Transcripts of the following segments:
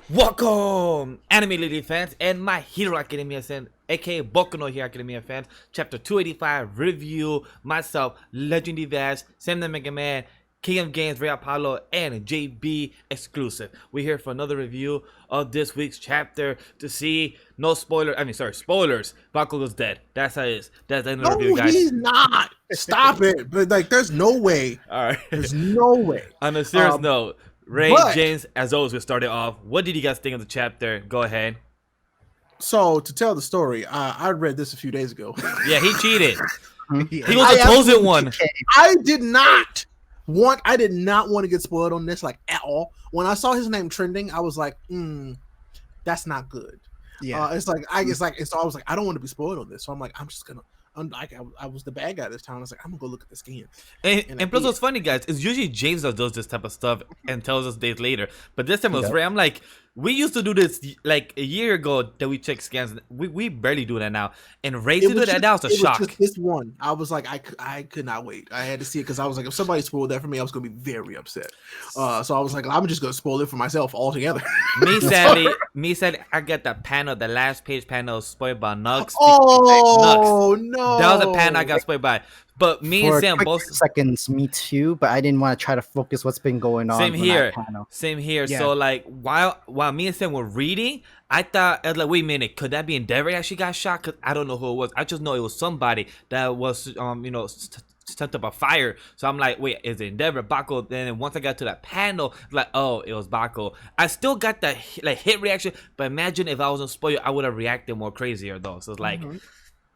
Welcome, Anime Lady fans and My Hero Academia fans, aka Boku no Hero Academia fans. Chapter 285 review. Myself, LegendDVash, SamTheMangaMan, King of Games, RayApollo, and JBXclusive. We're here for another review of this week's chapter to see no spoiler. Spoilers. Bakugo's dead. That's how it is. That's the end of the review, guys. He's not. Stop it. But like, there's no way. All right. There's no way. On a serious note, Ray, but- James, as always, we started off. What did you guys think of the chapter? Go ahead. So to tell the story, I read this a few days ago. Yeah, he cheated. He He was the chosen one. I did not want to get spoiled on this like at all. When I saw his name trending, I was like, that's not good. Yeah, So I was like, I don't want to be spoiled on this. So I'm like, I'm just gonna. I was the bad guy this time. I was like, I'm gonna go look at this game. And plus, what's funny, guys, is usually James that does this type of stuff and tells us days later. But this time it was Ray. I'm like, we used to do this like a year ago that we check scans. We barely do that now. And Ray to do that, that was a shock. Was just this one, I was like, I could not wait. I had to see it because I was like, if somebody spoiled that for me, I was gonna be very upset. So I was like, I'm just gonna spoil it for myself altogether. Me sadly, I got the panel, the last page panel spoiled by Nux. Oh no, that was a panel I got spoiled by. But me for and Sam both seconds, me too. But I didn't want to try to focus what's been going on. Same here. Yeah. So like while me and Sam were reading, I thought I was like, wait a minute, could that be Endeavor that actually got shot? Cause I don't know who it was. I just know it was somebody that was sent up a fire. So I'm like, wait, is it Endeavor, Bakugo? Then once I got to that panel, like, oh, it was Bakugo. I still got the like hit reaction, but imagine if I wasn't spoiled, I would have reacted more crazier though. So it's like,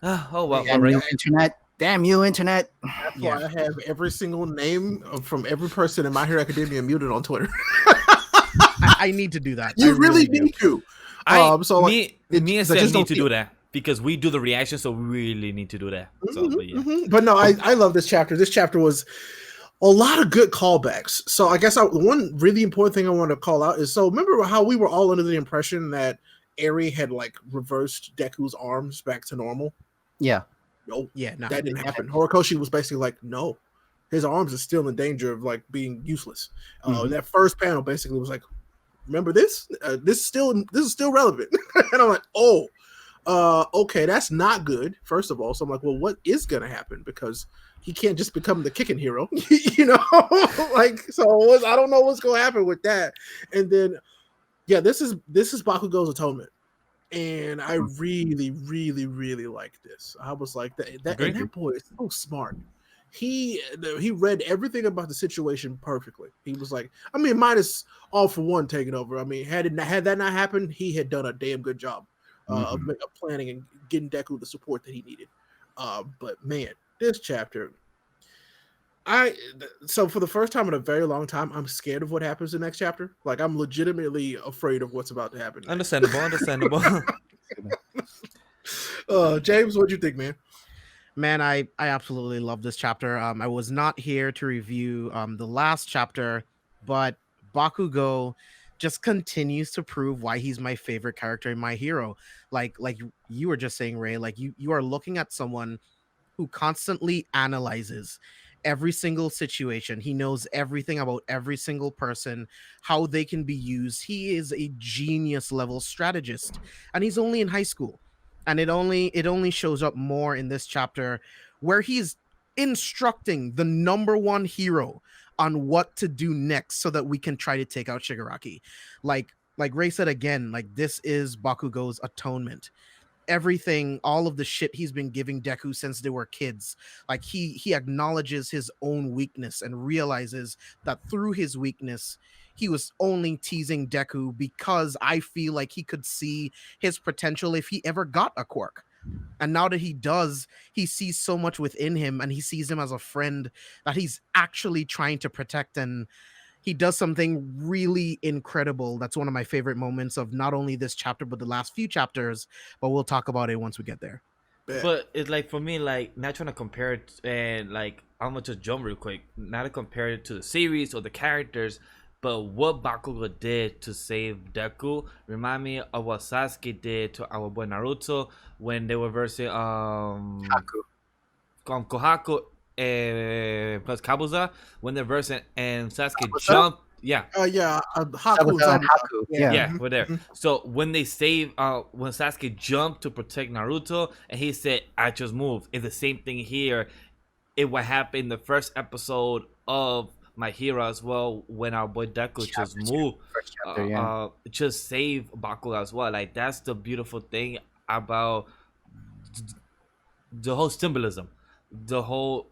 oh well. Damn you, internet. Damn you, internet. That's why I have every single name from every person in My Hero Academia muted on Twitter. I need to do that. You really need to. Me and Sam need to do that because we do the reaction, so we really need to do that. But no, I love this chapter. This chapter was a lot of good callbacks. So I guess one really important thing I want to call out is, so remember how we were all under the impression that Eri had like reversed Deku's arms back to normal? Yeah. No, Yeah, no, that didn't happen. Horikoshi was basically like, no, his arms are still in danger of like being useless. That first panel basically was like, remember this? This is still relevant. And I'm like, okay, that's not good. First of all, so I'm like, well, what is gonna happen? Because he can't just become the kicking hero, like so. I don't know what's gonna happen with that. And then, yeah, this is Bakugo's atonement. And I really, really, really like this. I was like, that boy is so smart. He read everything about the situation perfectly. He was like, I mean, minus All For One taking over. I mean, had that not happened, he had done a damn good job of planning and getting Deku the support that he needed. But man, this chapter, so for the first time in a very long time, I'm scared of what happens in the next chapter. Like, I'm legitimately afraid of what's about to happen. Understandable. James, what'd you think, man? Man, I absolutely love this chapter. I was not here to review the last chapter, but Bakugo just continues to prove why he's my favorite character in My Hero. Like you were just saying, Ray, like you are looking at someone who constantly analyzes every single situation. He knows everything about every single person, how they can be used. He is a genius level strategist, and he's only in high school. And it only shows up more in this chapter where he's instructing the number one hero on what to do next so that we can try to take out Shigaraki. Like Ray said again, like this is Bakugo's atonement. Everything, all of the shit he's been giving Deku since they were kids, like he acknowledges his own weakness and realizes that through his weakness he was only teasing Deku because I feel like he could see his potential if he ever got a quirk. And now that he does, he sees so much within him and he sees him as a friend that he's actually trying to protect, and he does something really incredible. That's one of my favorite moments of not only this chapter, but the last few chapters, but we'll talk about it once we get there. But it's like, for me, like, not trying to compare it, and like, I'm gonna just jump real quick, not to compare it to the series or the characters, but what Bakugo did to save Deku remind me of what Sasuke did to our boy Naruto when they were versing Kohaku plus Kabuza, when they're versing and Sasuke Yeah. Haku and Zabuza and Zabuza. Haku. Yeah. Yeah, we're there. So when they save, when Sasuke jumped to protect Naruto, and he said, "I just moved." It's the same thing here. It what happened in the first episode of My Hero as well, when our boy Deku just moved, First chapter, just save Bakugo as well. Like that's the beautiful thing about the whole symbolism, the whole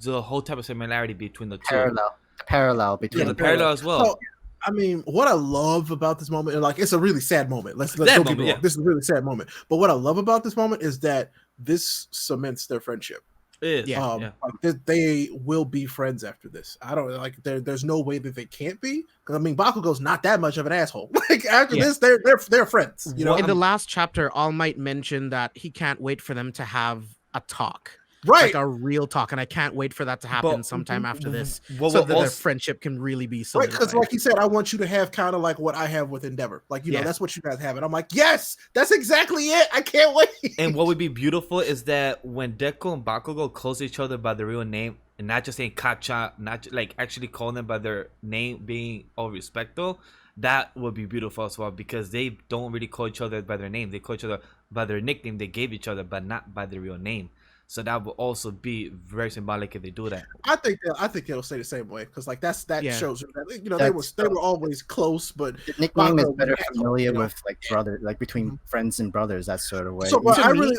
type of similarity between the two. The parallel between Yeah, the parallel as well. So, I mean, what I love about this moment, and like, it's a really sad moment. Let's Sad don't get moment, me wrong. yeah. This is a really sad moment. But what I love about this moment is that this cements their friendship. It is. Like they will be friends after this. I don't like. There's no way that they can't be. Because I mean, Bakugo's not that much of an asshole. Like after this, they're friends. You know, in the last chapter, All Might mentioned that he can't wait for them to have a talk. right? Like a real talk, and I can't wait for that to happen But- sometime after this, Well, so well, that their also- friendship can really be Right, solidified. because like he said, I want you to have kind of like what I have with Endeavor. Like, you know, Yeah. that's what you guys have. And I'm like, yes, that's exactly it. I can't wait. And what would be beautiful is that when Deku and Bakugo call each other by their real name, and not just saying Kacha, like actually calling them by their name, being all respectful, that would be beautiful as well, because they don't really call each other by their name. They call each other by their nickname they gave each other, but not by their real name. So that would also be very symbolic if they do that. I think they'll stay the same way because like that Yeah. shows that, you know, they That's- were always close, but The nickname is Bakugo, better yeah, familiar you know. with like brother, like between friends and brothers, that sort of way. So, but To I me- really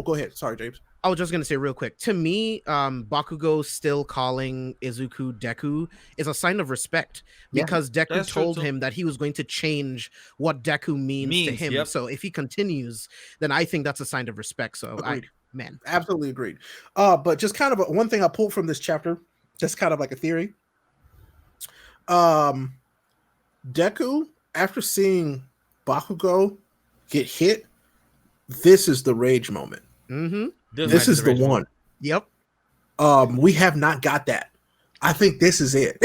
go ahead. Sorry, James. I was just gonna say real quick. To me, Bakugo still calling Izuku Deku is a sign of respect, Yeah. because Deku That's true, told too. him that he was going to change what Deku means to Means, him. yep. So if he continues, then I think that's a sign of respect. So Agreed. man, Absolutely agreed. But just kind of one thing I pulled from this chapter, just kind of like a theory. Deku, after seeing Bakugo get hit, this is the rage moment. mm-hmm. This is the one. Yep. We have not got that. I think this is it.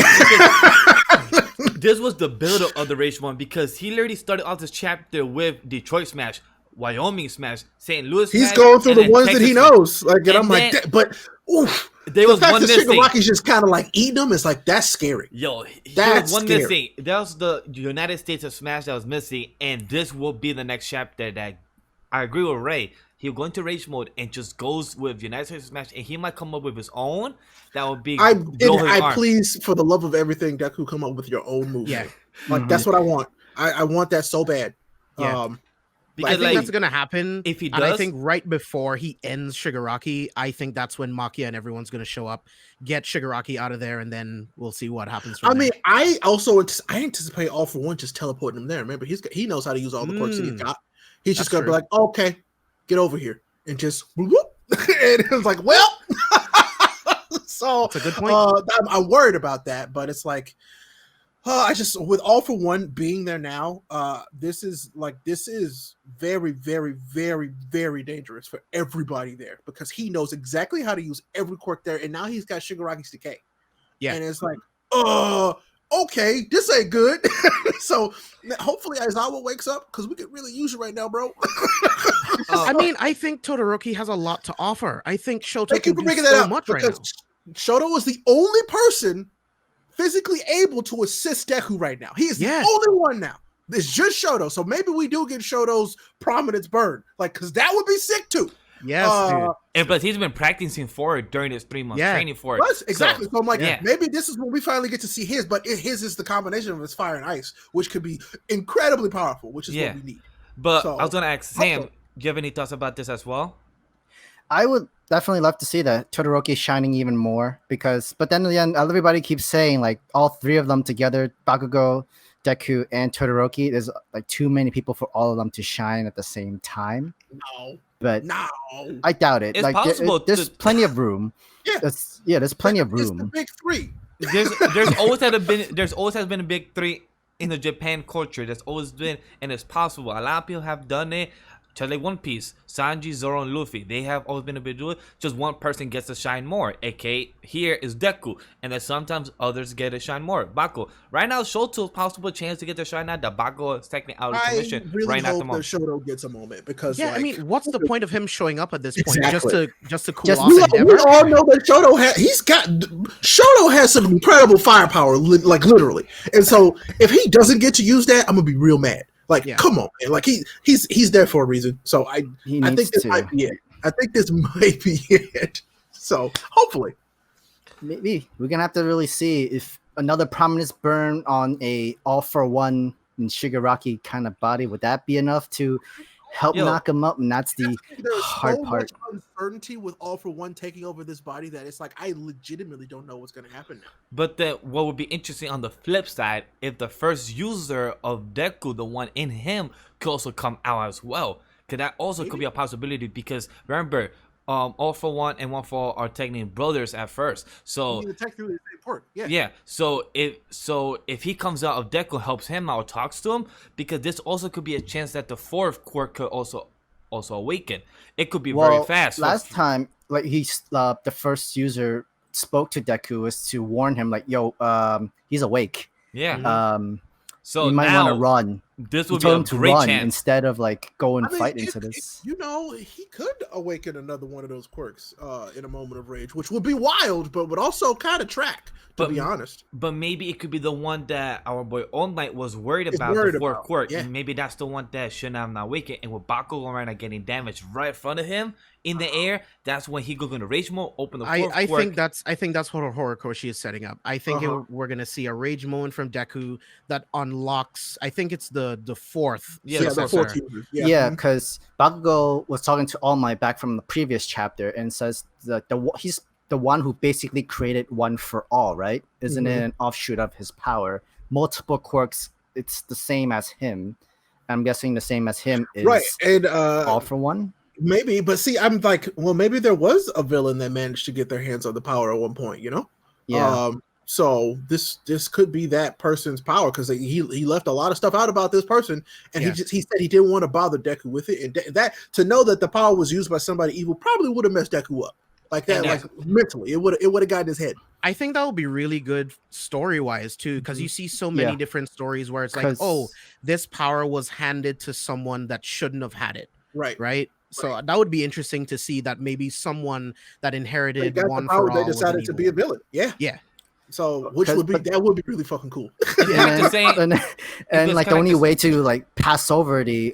This was the build-up of the Rage one, because he literally started off this chapter with Detroit Smash, Wyoming Smash, St. Louis He's Smash, going through and the then ones that Texas he Smash. knows. Like, and And I'm like, then- but oof. There The was fact one that missing. Shigaraki's just kind of like eating them is like, that's scary. Yo, there That's was one scary. missing. That was the United States of Smash that was missing, and this will be the next chapter. That I agree with Ray. He'll go into rage mode and just goes with United States of Smash, and he might come up with his own. That would be I blowing arm. please, for the love of everything, Deku, come up with your own movie. Yeah. Like that's what I want. I want that so bad. Yeah. I because think like that's gonna happen. if he And I does, think right before he ends Shigaraki, I think that's when Makia and everyone's gonna show up, get Shigaraki out of there, and then we'll see what happens. From I there. mean, I anticipate All For One just teleporting him there. Remember, he knows how to use all the quirks that he's got. He's just That's gonna be like, okay, get over here, and just whoop, whoop. And it was like, well. So That's a good point. I'm worried about that, but it's like, I just with All For One being there now, this is very, very, very, very dangerous for everybody there, because he knows exactly how to use every quirk there, and now he's got Shigaraki's decay. Yeah. And it's like, okay, this ain't good. So hopefully Aizawa wakes up, because we could really use you right now, bro. I mean, I think Todoroki has a lot to offer. I think Shoto Thank can you for do bringing so that up, much right now. because Shoto is the only person physically able to assist Deku right now. He is Yes. the only one now. It's just Shoto. So maybe we do get Shoto's prominence burned, like, because that would be sick too. Yes, dude. and plus he's been practicing for it during his 3 months Yeah. training for it. Yes, exactly. So I'm like, yeah. maybe this is when we finally get to see his, but his is the combination of his fire and ice, which could be incredibly powerful, which is Yeah. what we need. But So, I was gonna ask Sam, okay. do you have any thoughts about this as well? I would definitely love to see that Todoroki shining even more, but then again, everybody keeps saying like all three of them together, Bakugo, Deku, and Todoroki. There's like too many people for all of them to shine at the same time. But No. I doubt it. It's like possible there's to- plenty of room. Yeah. There's plenty of It's the room. big three. There's always has been a big three in the Japan culture. There's always been, and it's possible. A lot of people have done it. just like One Piece, Sanji, Zoro, and Luffy, they have always been able to do it. Just one person gets to shine more. aka here is Deku, and then sometimes others get to shine more. Bakugo. Right now, Shoto's possible chance to get to shine now. The Bakugo is technically out of I commission really right now. hope that Shoto gets a moment because, Yeah, like, I mean, what's the point of him showing up at this point? Exactly. Just to cool Just- off we Endeavor? all know that Shoto has some incredible firepower, like literally. And so if he doesn't get to use that, I'm gonna be real mad. Like, Yeah. come on, man. Like he's there for a reason. So I He think this might be it. I think this might be it. So hopefully. Maybe we're gonna have to really see if another prominence burn on a all for one and Shigaraki kind of body, would that be enough to help Yo. knock him up? And that's the There's hard so part. much uncertainty with All for One taking over this body that it's like I legitimately don't know what's gonna happen now. But then what would be interesting on the flip side, if the first user of Deku, the one in him, could also come out as well. Because that also could be a possibility, because remember, All for One and One for All are technically brothers at first. So The technically the same quirk. Yeah. yeah, so if he comes out of Deku, helps him out, talks to him, because this also could be a chance that the fourth quirk could also awaken. It could be very fast. Last time, like the first user spoke to Deku was to warn him, like, "Yo, he's awake. Yeah. So you might now want to run." this He would be told a him to great run chance. instead of like go and I mean, fight into this. You know, he could awaken another one of those quirks in a moment of rage, which would be wild, but would also kind of track, to be honest. But maybe it could be the one that our boy All Might was worried Is about, worried the fourth about, quirk. yeah. And maybe that's the one that should have not awakened. And with Bakugo right now getting damaged right in front of him in the air, that's when he goes into rage mode, open the fourth I quirk. think that's what Horikoshi is setting up. I think we're gonna see a rage moment from Deku that unlocks. I think it's the fourth. Yeah, the successor. fourth user. Yeah, because Bakugo was talking to All Might back from the previous chapter and says that he's the one who basically created One for All, right? Isn't it an offshoot of his power? Multiple quirks, it's the same as him. I'm guessing the same as him is Right, and All for One. maybe, but see, I'm like, well, maybe there was a villain that managed to get their hands on the power at one point, you know? Yeah. So this could be that person's power, because he left a lot of stuff out about this person, and he said he didn't want to bother Deku with it, and that to know that the power was used by somebody evil probably would have messed Deku up like that, like mentally. It would have got in his head. I think that would be really good story wise too, because you see so many different stories where it's like, oh, this power was handed to someone that shouldn't have had it. Right. So that would be interesting to see that maybe someone that inherited One for All, they decided to be a villain. Yeah. So that would be really fucking cool. And like the only way to like pass over the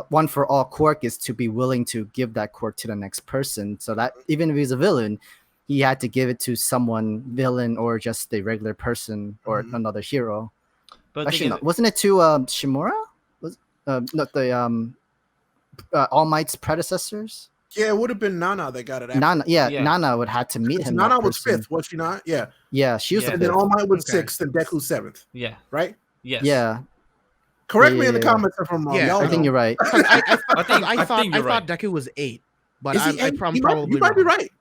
One for All quirk is to be willing to give that quirk to the next person. So that even if he's a villain, he had to give it to someone villain or just a regular person or another hero. But actually, wasn't it to Shimura? Was not the All Might's predecessors? Yeah, it would have been Nana that got it. After. Nana would have to meet him. Nana was fifth, was she not? Yeah, she was. And then All Might was sixth, and Deku seventh. Yeah, right. Yes. Yeah. Correct me in the comments if I'm wrong. I think you're right. I thought Deku was 8, but I'm probably you might be right.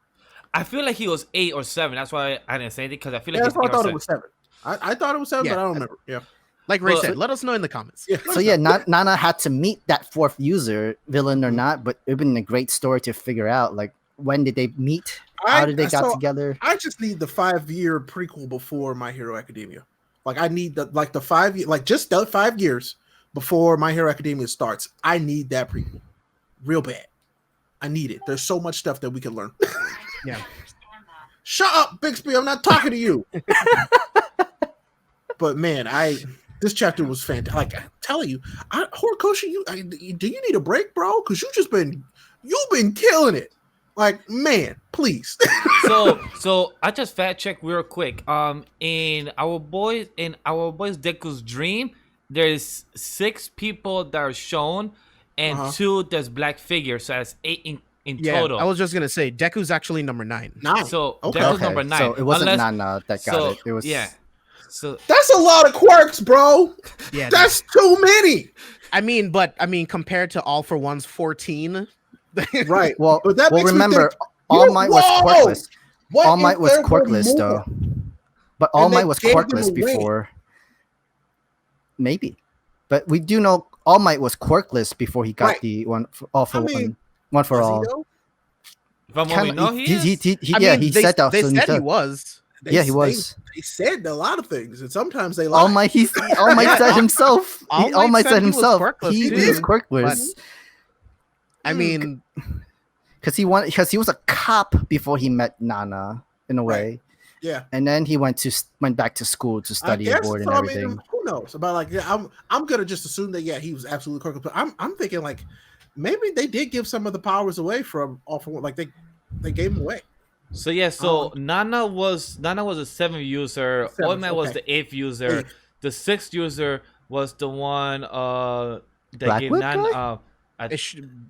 I feel like he was 8 or 7. That's why I didn't say it, because I feel like that's why I thought it was 7. I thought it was 7, but I don't remember. Yeah. Like Ray said, let us know in the comments. So Nana had to meet that fourth user, villain or not, but it would have been a great story to figure out. Like, when did they meet? How did they got together? I just need the 5-year prequel before My Hero Academia. Like, I need the 5 years, like just the 5 years before My Hero Academia starts. I need that prequel, real bad. I need it. There's so much stuff that we can learn. Yeah. Shut up, Bixby. I'm not talking to you. But man, this chapter was fantastic. Like I'm telling you, Horikoshi, do you need a break, bro? Because you've been killing it. Like, man, please. so I just fact checked real quick. In our boys Deku's dream, there's 6 people that are shown, and 2 there's black figures. So that's 8 in total. I was just gonna say Deku's actually number 9. So Deku's number 9. So it wasn't Nana that got it. It was So that's a lot of quirks, bro. Yeah, that's too many. I mean, compared to All for One's 14, right? Well, remember, All Might was quirkless. All Might was quirkless though, but All Might was quirkless before. Maybe, but we do know All Might was quirkless before he got Right. the all for I mean, one for Was he all. though? From what we know, he is. He they, said that. they so said he was. Yeah, he was. They said a lot of things, and sometimes they lie. All Might said himself. All Might said he was himself. quirkless, He too, was quirkless. I mean, Because he was a cop before he met Nana in a way, Yeah. and then he went back to school to study abroad and everything. I mean, who knows about like? Yeah, I'm gonna just assume that he was absolutely correct. But I'm thinking like maybe they did give some of the powers away from all for one. Like they gave them away. So yeah, Nana was a 7th user. All Might was the 8th user. The 6th user was the one that Black gave Whip Nana.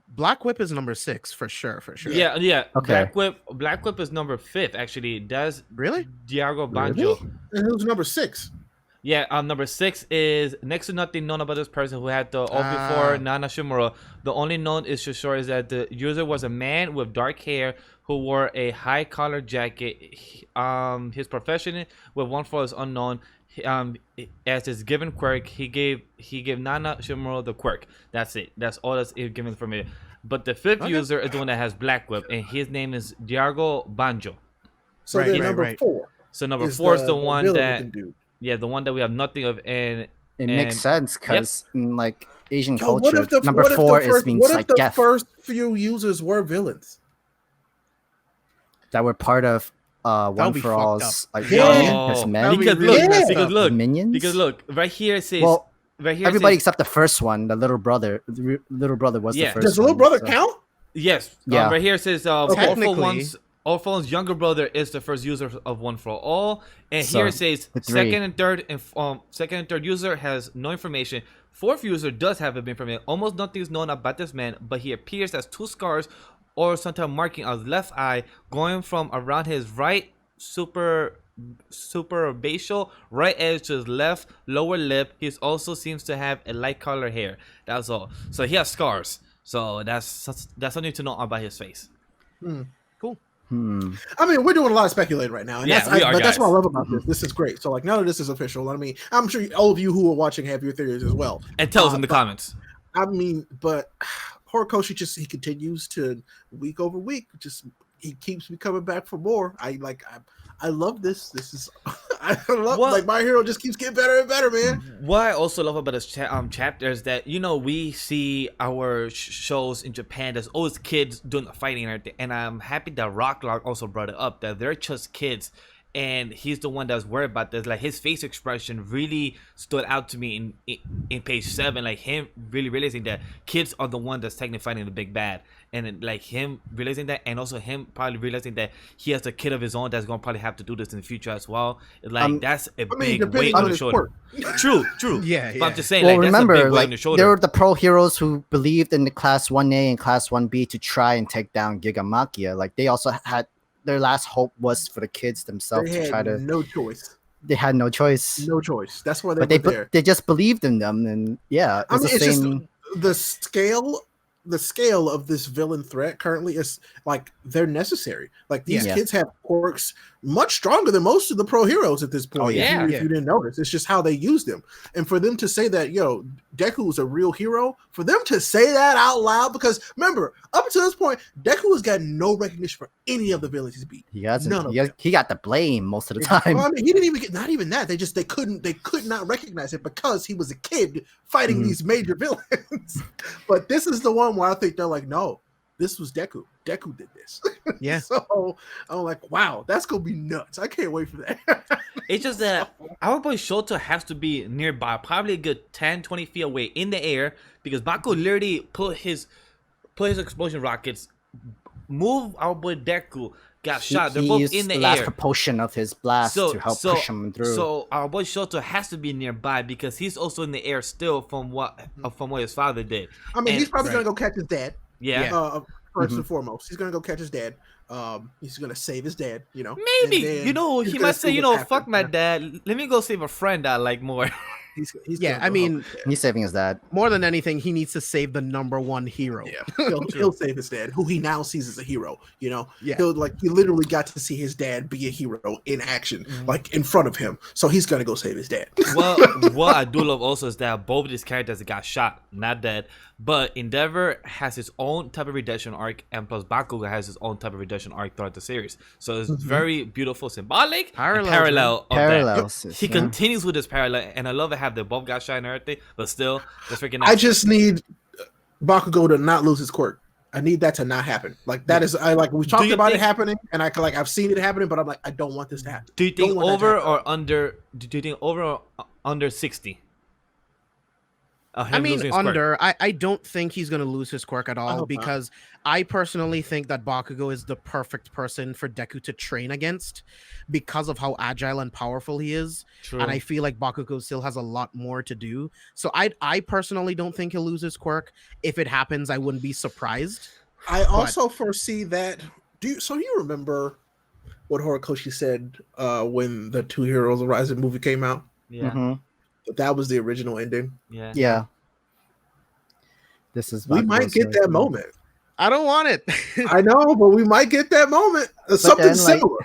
Black Whip is number 6 for sure. Yeah. Okay. Black Whip is number 5th actually. That's Really? Diago Banjo. Really? And who's number 6? Yeah, number 6 is next to nothing known about this person who had the all before Nana Shimura. The only known is for sure is that the user was a man with dark hair who wore a high collar jacket. His profession with one for is unknown. As his given quirk, he gave Nana Shimura the quirk. That's it. That's all that's given for me. But the 5th user is the one that has Black Whip, and his name is Diago Banjo. So then number 4. So number 4 is the one that. Dude. Yeah, the one that we have nothing of, and It makes sense because in like Asian Yo, culture, number 4 means what like if the death. first few users were villains? That were part of One be For fucked All's up. like No. as men. Because really look, messed up. Minions. because look, right here it says, Well, right here everybody it says, except the first one, the little brother. The little brother was Yeah. the first. Does the little one, brother so- count? yes, Yeah. right here it says, Technically- All for One's younger brother is the first user of One for All, and So, here it says the 3. second and third user has no information. 4th user does have a bit information. Almost nothing is known about this man, but he appears as 2 scars or sometimes marking on his left eye, going from around his right superbatial right edge to his left lower lip. He also seems to have a light color hair. That's all. So he has scars. So that's something to know about his face. Cool. I mean, we're doing a lot of speculating right now, and Yeah, we are, but that's guys. what I love about this. This is great. So, like, none of this is official. I mean, I'm sure all of you who are watching have your theories as well. And tell us in the comments. I mean, but Horikoshi he continues to week over week. He keeps me coming back for more. I love this. This is I love What? like My Hero just keeps getting better and better, man. What I also love about this chapter is that we see our shows in Japan. There's always kids doing the fighting and everything, and I'm happy that Rocklock also brought it up that they're just kids, and he's the one that's worried about this. Like his face expression really stood out to me in page 7. Like him really realizing that kids are the one that's technically fighting the big bad, and then, like him realizing that, and also him probably realizing that he has a kid of his own that's gonna probably have to do this in the future as well. Like that's a big weight on the shoulder. True. Yeah, But I'm just saying, Well, like, remember, that's a big weight on like the shoulder. there were the pro heroes who believed in the Class 1A and Class 1B to try and take down Gigamakia. Like they also had their last hope was for the kids themselves They to try had to. no choice. They had no choice. No choice. That's why But they were there. they just believed in them, and yeah, I it's mean, the it's same. just the scale of this villain threat currently is like they're necessary. Like these Yeah. kids have quirks much stronger than most of the pro heroes at this point. Oh, yeah. If you didn't notice, it's just how they use them. And for them to say that, Deku is a real hero, for them to say that out loud, because remember, up until this point, Deku has got no recognition for any of the villains he's beat. He hasn't. None of He got the blame most of the time. Well, I mean, he didn't even get, not even that. They could not recognize it because he was a kid fighting these major villains. But this is the one where I think they're like, no, this was Deku. Deku did this. Yeah. So I'm like, wow, that's gonna be nuts. I can't wait for that. It's just that our boy Shoto has to be nearby, probably a good 10, 20 feet away in the air, because Bakugo literally put his explosion rockets, move our boy Deku, got shot. They're both used in the last air. propulsion of his blast to help push him through. So our boy Shoto has to be nearby because he's also in the air still from what his father did. I mean, And- he's probably gonna go catch his dad. Yeah. First and foremost, he's gonna go catch his dad. He's gonna save his dad. Maybe, and then he he's might gonna say, see what's fuck my happening. dad. Let me go save a friend I like more. He's Yeah, gonna I go mean, help his dad. He's saving his dad. more than anything, he needs to save the #1 hero. Yeah, he'll save his dad, who he now sees as a hero. You know, Yeah. he literally got to see his dad be a hero in action, Mm. like in front of him. So he's gonna go save his dad. Well, what I do love also is that both of these characters got shot, not dead. But Endeavor has his own type of redemption arc, and plus Bakugo has his own type of redemption arc throughout the series. So it's very beautiful, symbolic, and Parallels, parallel of that. Parallels. He yeah. continues with this parallel, and I love it how they both got shot and everything, but still, the freaking. I just need Bakugo to not lose his quirk. I need that to not happen. Like that is, I like we talked you about it think- happening, and I've seen it happening, but I'm like, I don't want this to happen. Do you Don't think want that to over happen. or under? Do you think over or under 60? I mean, under. I don't think he's going to lose his quirk at all hope not. because I personally think that Bakugo is the perfect person for Deku to train against because of how agile and powerful he is. True. And I feel like Bakugo still has a lot more to do. So I personally don't think he'll lose his quirk. If it happens, I wouldn't be surprised. I also foresee that. So you remember what Horikoshi said when the Two Heroes Arising movie came out? yeah, Mhm. That was the original ending. yeah. Yeah. This is. We might Bakugo's get that story. moment. I don't want it. I know, but we might get that moment. Something then, like, similar.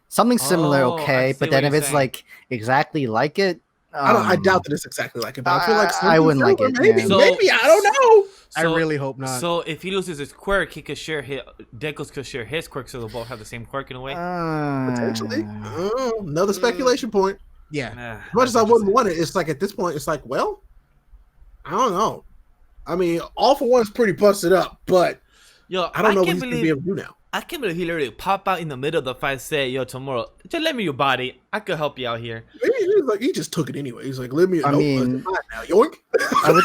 Something similar, Oh, I okay, see but what then you're if it's saying. like exactly like it, I doubt that it's exactly like it, but I feel like I something wouldn't like similar, it, Maybe, man. So- maybe I don't know. I really hope not. So if he loses his quirk, he could share his Dekus could share his quirk, so they'll both have the same quirk in a way. Potentially, another speculation point. Yeah. Nah, As much as I that's wouldn't interesting. want it, it's like at this point, it's like, well, I don't know. I mean, All for One is pretty busted up, but Yo, I don't know what can't he's gonna be believe able to do now. I can't believe he literally pop out in the middle of the fight, say, "Yo, tomorrow, just let me your body. I could help you out here." Maybe he was like he just took it anyway. He's like, let me. I nope, mean- it's fine now. Yoink.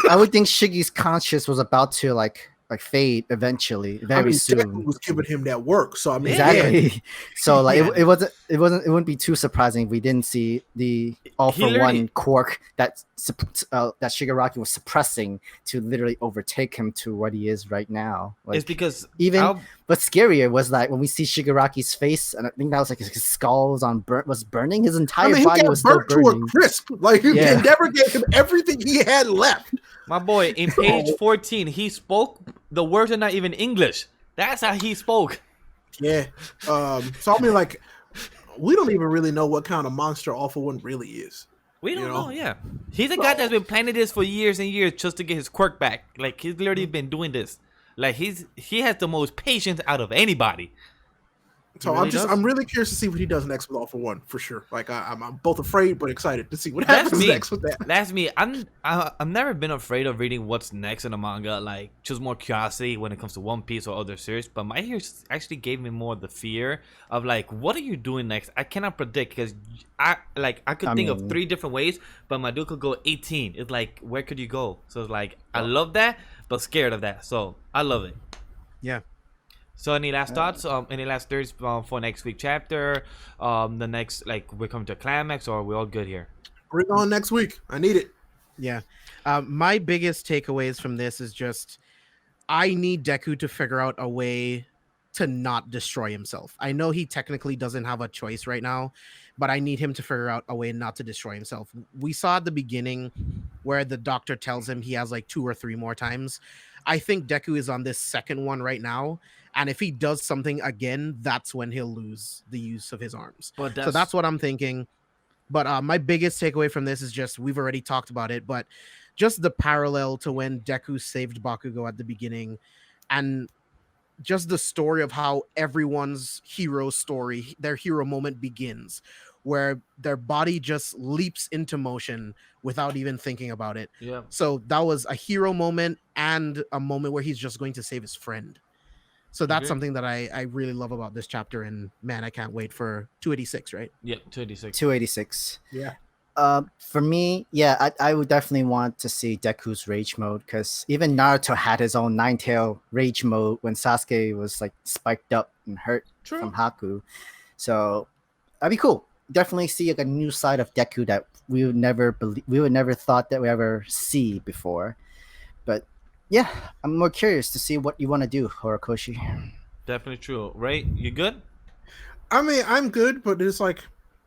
I would think Shiggy's conscience was about to like fade eventually, very I mean, soon. Deku was giving him that work, so I mean, Exactly. So like Yeah. it wouldn't be too surprising if we didn't see the All He for literally- One quirk that Shigaraki was suppressing to literally overtake him to what he is right now. It's Like because even I'll- what's scarier was that when we see Shigaraki's face, and I think that was like his skull was burning, his I entire mean, he body got was still burnt to a burning. crisp. Like Yeah. Endeavor gave him everything he had left. my boy in page 14, he spoke the words are not even English. That's how he spoke. Yeah. So I mean, like, we don't even really know what kind of monster All for One really is. We don't You know? know. Yeah, he's a guy that's been planning this for years and years just to get his quirk back. Like he's literally been doing this. Like he has the most patience out of anybody. So really does? I'm really curious to see what he does next with All for One for sure. Like I'm both afraid but excited to see what That's happens me. next with that. That's me. I've never been afraid of reading what's next in a manga. Like just more curiosity when it comes to One Piece or other series. But My Hero actually gave me more the fear of like, what are you doing next? I cannot predict because I could think of mean- 3 different ways, but my dude could go 18. It's like, where could you go? So it's like I love that, but scared of that. So I love it. Yeah. So any last thoughts? Any last thoughts for next week chapter? The next we're coming to a climax, or are we all good here? Bring on next week. I need it. Yeah. My biggest takeaways from this is just I need Deku to figure out a way to not destroy himself. I know he technically doesn't have a choice right now, but I need him to figure out a way not to destroy himself. We saw at the beginning where the doctor tells him he has like 2 or 3 more times. I think Deku is on this second one right now. And if he does something again, that's when he'll lose the use of his arms. But So that's what I'm thinking. But my biggest takeaway from this is just we've already talked about it, but just the parallel to when Deku saved Bakugo at the beginning, and just the story of how everyone's hero story, their hero moment begins, where their body just leaps into motion without even thinking about it. yeah. So that was a hero moment and a moment where he's just going to save his friend. So that's Okay. something that I really love about this chapter, and man, I can't wait for 286, right? Yeah, 26. 286. Yeah. For me, yeah, I would definitely want to see Deku's rage mode because even Naruto had his own 9-tail rage mode when Sasuke was like spiked up and hurt from Haku. So that'd be cool. Definitely see like a new side of Deku that we would never thought that we ever see before. But yeah, I'm more curious to see what you want to do, Horikoshi. Definitely true. Right? You good? I mean, I'm good, but it's like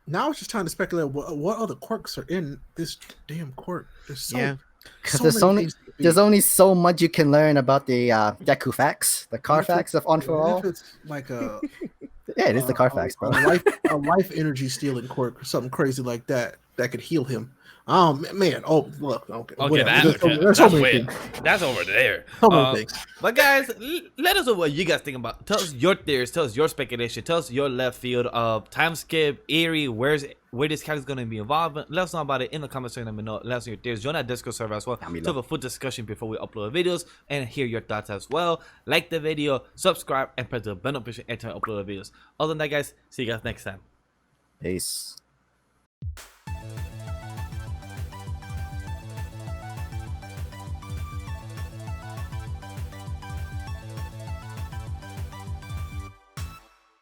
now it's just time to speculate what other quirks are in this damn quirk. There's so, Because so many things to be. there's only so much you can learn about the Deku facts, the car What if facts of On For What All. if it's like a Yeah, it is the car facts, bro. a life energy stealing quirk or something crazy like that could heal him. Oh man! Oh look, okay. Okay, whatever. that's so many weird. things. That's over there. So many things. But guys, let us know what you guys think about. Tell us your theories. Tell us your speculation. Tell us your left field of time skip, Eerie. Where this character's gonna be involved. Let us know about it in the comment section. Let me know. Let us know your theories. Join our Discord server as well to have a full discussion before we upload videos and hear your thoughts as well. Like the video, subscribe, and press the bell notification every time I upload videos. Other than that, guys, see you guys next time. Peace.